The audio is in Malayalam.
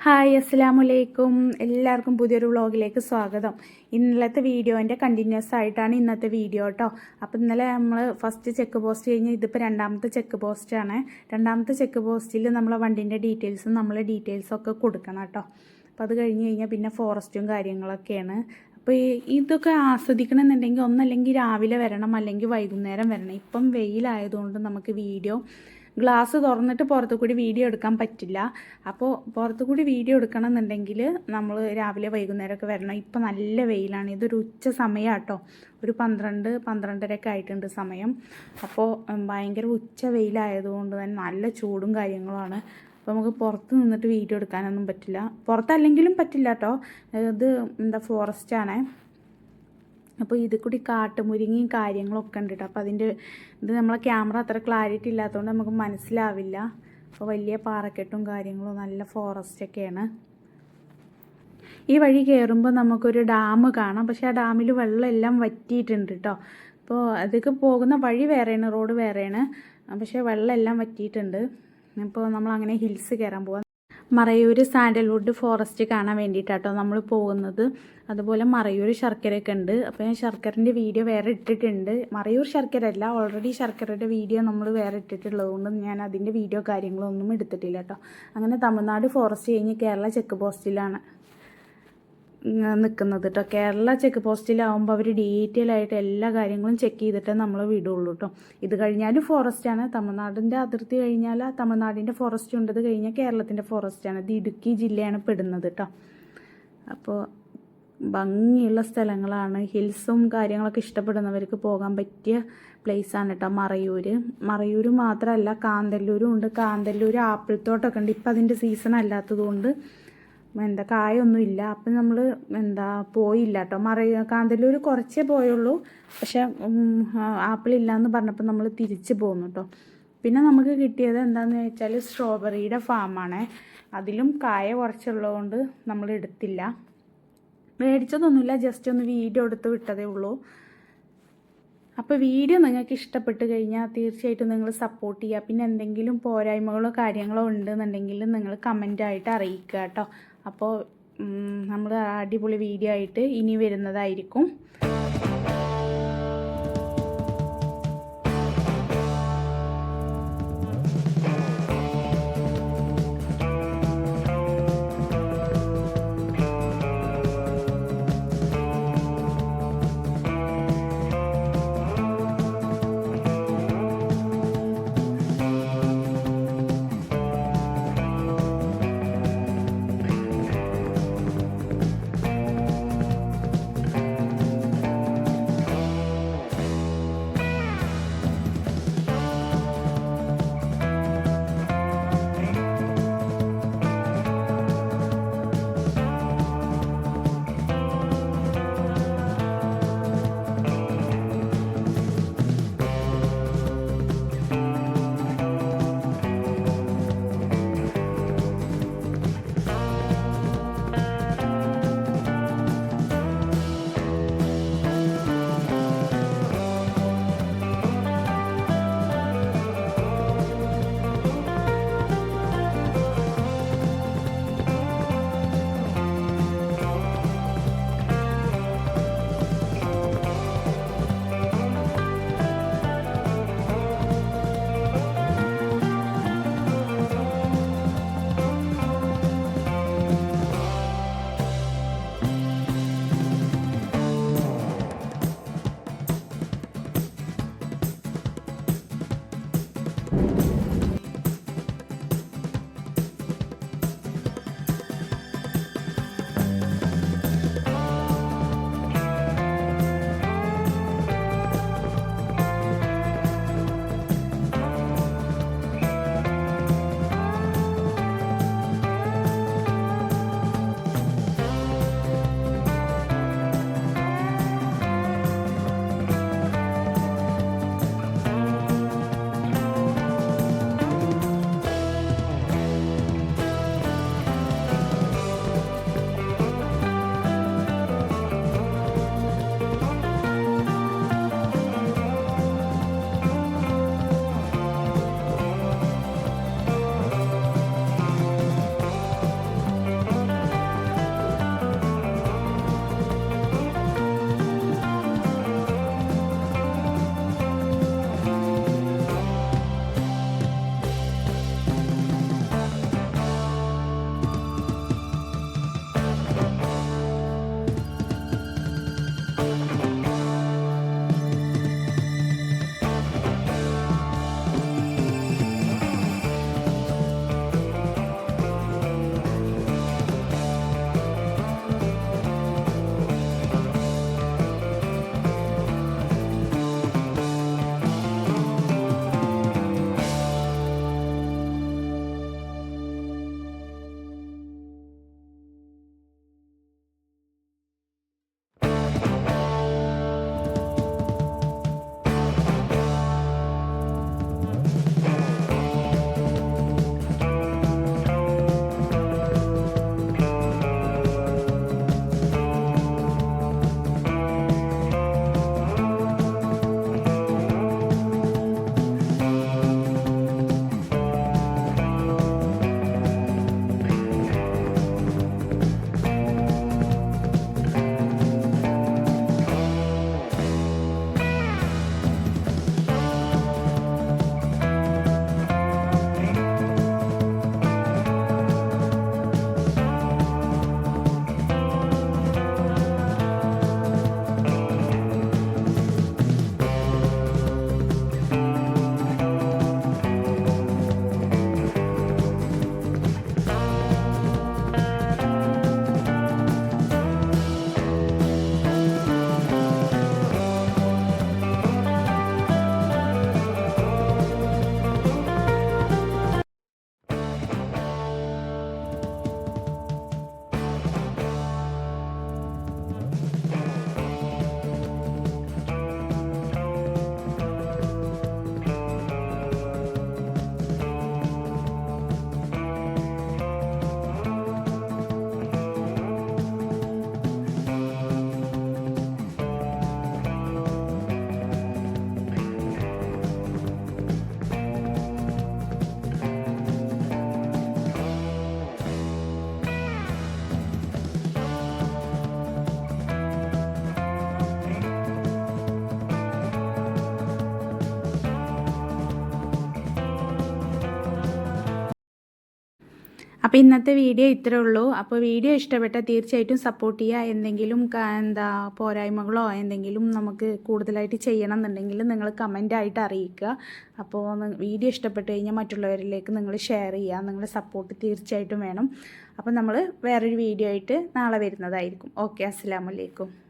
ഹായ് അസ്സലാമലൈക്കും. എല്ലാവർക്കും പുതിയൊരു വ്ളോഗിലേക്ക് സ്വാഗതം. ഇന്നലത്തെ വീഡിയോൻ്റെ കണ്ടിന്യൂസ് ആയിട്ടാണ് ഇന്നത്തെ വീഡിയോ കേട്ടോ. അപ്പോൾ ഇന്നലെ നമ്മൾ ഫസ്റ്റ് ചെക്ക് പോസ്റ്റ് കഴിഞ്ഞ് ഇതിപ്പോൾ രണ്ടാമത്തെ ചെക്ക് പോസ്റ്റാണ്. രണ്ടാമത്തെ ചെക്ക് പോസ്റ്റിൽ നമ്മളെ വണ്ടീൻ്റെ ഡീറ്റെയിൽസും നമ്മളെ ഡീറ്റെയിൽസൊക്കെ കൊടുക്കണം കേട്ടോ. അപ്പോൾ അത് കഴിഞ്ഞ് കഴിഞ്ഞാൽ പിന്നെ ഫോറസ്റ്റും കാര്യങ്ങളൊക്കെയാണ്. അപ്പോൾ ഇതൊക്കെ ആസ്വദിക്കണമെന്നുണ്ടെങ്കിൽ ഒന്നല്ലെങ്കിൽ രാവിലെ വരണം, അല്ലെങ്കിൽ വൈകുന്നേരം വരണം. ഇപ്പം വെയിലായതുകൊണ്ട് നമുക്ക് വീഡിയോ ഗ്ലാസ് തുറന്നിട്ട് പുറത്തു കൂടി വീഡിയോ എടുക്കാൻ പറ്റില്ല. അപ്പോൾ പുറത്തു കൂടി വീഡിയോ എടുക്കണം എന്നുണ്ടെങ്കിൽ നമ്മൾ രാവിലെ വൈകുന്നേരമൊക്കെ വരണം. ഇപ്പോൾ നല്ല വെയിലാണ്. ഇതൊരു ഉച്ച സമയം കേട്ടോ. ഒരു 12-12:30 ആയിട്ടുണ്ട് സമയം. അപ്പോൾ ഭയങ്കര ഉച്ച വെയിലായതുകൊണ്ട് തന്നെ നല്ല ചൂടും കാര്യങ്ങളുമാണ്. അപ്പോൾ നമുക്ക് പുറത്ത് നിന്നിട്ട് വീഡിയോ എടുക്കാനൊന്നും പറ്റില്ല. പുറത്തല്ലെങ്കിലും പറ്റില്ല കേട്ടോ. ഇത് ഫോറസ്റ്റാണ്. അപ്പോൾ ഇതിൽ കൂടി കാട്ടുമുരിങ്ങയും കാര്യങ്ങളൊക്കെ ഉണ്ട് കേട്ടോ. അപ്പോൾ ഇത് നമ്മളെ ക്യാമറ അത്ര ക്ലാരിറ്റി ഇല്ലാത്തതുകൊണ്ട് നമുക്ക് മനസ്സിലാവില്ല. അപ്പോൾ വലിയ പാറക്കെട്ടും കാര്യങ്ങളും നല്ല ഫോറസ്റ്റൊക്കെയാണ്. ഈ വഴി കയറുമ്പോൾ നമുക്കൊരു ഡാം കാണാം. പക്ഷേ ആ ഡാമിൽ വെള്ളം എല്ലാം വറ്റിയിട്ടുണ്ട് കേട്ടോ. അപ്പോൾ അതൊക്കെ പോകുന്ന വഴി വേറെയാണ്, റോഡ് വേറെയാണ്. പക്ഷേ വെള്ളം എല്ലാം വറ്റിയിട്ടുണ്ട്. അപ്പോൾ നമ്മളങ്ങനെ ഹിൽസ് കയറാൻ പോകാം. മറയൂർ സാൻഡൽവുഡ് ഫോറസ്റ്റ് കാണാൻ വേണ്ടിയിട്ടാട്ടോ നമ്മൾ പോകുന്നത്. അതുപോലെ മറയൂർ ശർക്കരയൊക്കെ ഉണ്ട്. അപ്പോൾ ഞാൻ ശർക്കരൻ്റെ വീഡിയോ വേറെ ഇട്ടിട്ടുണ്ട്. മറയൂർ ശർക്കര അല്ല, ഓൾറെഡി ശർക്കരയുടെ വീഡിയോ നമ്മൾ വേറെ ഇട്ടിട്ടുള്ളതുകൊണ്ട് ഞാൻ അതിൻ്റെ വീഡിയോ കാര്യങ്ങളൊന്നും എടുത്തിട്ടില്ല കേട്ടോ. അങ്ങനെ തമിഴ്നാട് ഫോറസ്റ്റ് കഴിഞ്ഞ് കേരള ചെക്ക് പോസ്റ്റിലാണ് നിൽക്കുന്നത് കേട്ടോ. കേരള ചെക്ക് പോസ്റ്റിലാവുമ്പോൾ അവർ ഡീറ്റെയിൽ ആയിട്ട് എല്ലാ കാര്യങ്ങളും ചെക്ക് ചെയ്തിട്ടേ നമ്മൾ വിടുള്ളൂ കേട്ടോ. ഇത് കഴിഞ്ഞാലും ഫോറസ്റ്റാണ്. തമിഴ്നാടിൻ്റെ അതിർത്തി കഴിഞ്ഞാൽ തമിഴ്നാടിൻ്റെ ഫോറസ്റ്റ് ഉണ്ടത് കഴിഞ്ഞാൽ കേരളത്തിൻ്റെ ഫോറസ്റ്റാണ്. ഇത് ഇടുക്കി ജില്ലയാണ് പെടുന്നത് കേട്ടോ. അപ്പോൾ ഭംഗിയുള്ള സ്ഥലങ്ങളാണ്. ഹിൽസും കാര്യങ്ങളൊക്കെ ഇഷ്ടപ്പെടുന്നവർക്ക് പോകാൻ പറ്റിയ പ്ലേസാണ് കേട്ടോ മറയൂർ മാത്രമല്ല, കാന്തല്ലൂരും ഉണ്ട്. കാന്തല്ലൂർ ആപ്പിൾ തോട്ടമൊക്കെ ഉണ്ട്. ഇപ്പം അതിൻ്റെ സീസൺ അല്ലാത്തതുകൊണ്ട് കായൊന്നും ഇല്ല. അപ്പം നമ്മൾ പോയില്ല കേട്ടോ. കാന്തല്ലൂർ കുറച്ചേ പോയുള്ളൂ. പക്ഷെ ആപ്പിളില്ല എന്ന് പറഞ്ഞപ്പോൾ നമ്മൾ തിരിച്ച് പോന്നു കേട്ടോ. പിന്നെ നമുക്ക് കിട്ടിയത് എന്താണെന്ന് വെച്ചാൽ സ്ട്രോബെറിയുടെ ഫാമാണ്. അതിലും കായ കുറച്ചുള്ളതുകൊണ്ട് നമ്മൾ എടുത്തില്ല. മേടിച്ചതൊന്നുമില്ല, ജസ്റ്റ് ഒന്ന് വീഡിയോ എടുത്ത് വിട്ടതേ ഉള്ളൂ. അപ്പോൾ വീഡിയോ നിങ്ങൾക്ക് ഇഷ്ടപ്പെട്ട് കഴിഞ്ഞാൽ തീർച്ചയായിട്ടും നിങ്ങൾ സപ്പോർട്ട് ചെയ്യുക. പിന്നെ എന്തെങ്കിലും പോരായ്മകളോ കാര്യങ്ങളോ ഉണ്ടെന്നുണ്ടെങ്കിൽ നിങ്ങൾ കമൻ്റായിട്ട് അറിയിക്കുക കേട്ടോ. അപ്പോൾ നമ്മൾ അടിപൊളി വീഡിയോ ആയിട്ട് ഇനി വരുന്നതായിരിക്കും. അപ്പോൾ ഇന്നത്തെ വീഡിയോ ഇത്രേ ഉള്ളൂ. അപ്പോൾ വീഡിയോ ഇഷ്ടപ്പെട്ടാൽ തീർച്ചയായിട്ടും സപ്പോർട്ട് ചെയ്യുക. എന്തെങ്കിലും പോരായ്മകളോ എന്തെങ്കിലും നമുക്ക് കൂടുതലായിട്ട് ചെയ്യണം എന്നുണ്ടെങ്കിൽ നിങ്ങൾ കമൻ്റായിട്ട് അറിയിക്കുക. അപ്പോൾ വീഡിയോ ഇഷ്ടപ്പെട്ട് കഴിഞ്ഞാൽ മറ്റുള്ളവരിലേക്ക് നിങ്ങൾ ഷെയർ ചെയ്യുക. നിങ്ങളുടെ സപ്പോർട്ട് തീർച്ചയായിട്ടും വേണം. അപ്പോൾ നമ്മൾ വേറൊരു വീഡിയോ ആയിട്ട് നാളെ വരുന്നതായിരിക്കും. ഓക്കെ, അസ്സലാമു അലൈക്കും.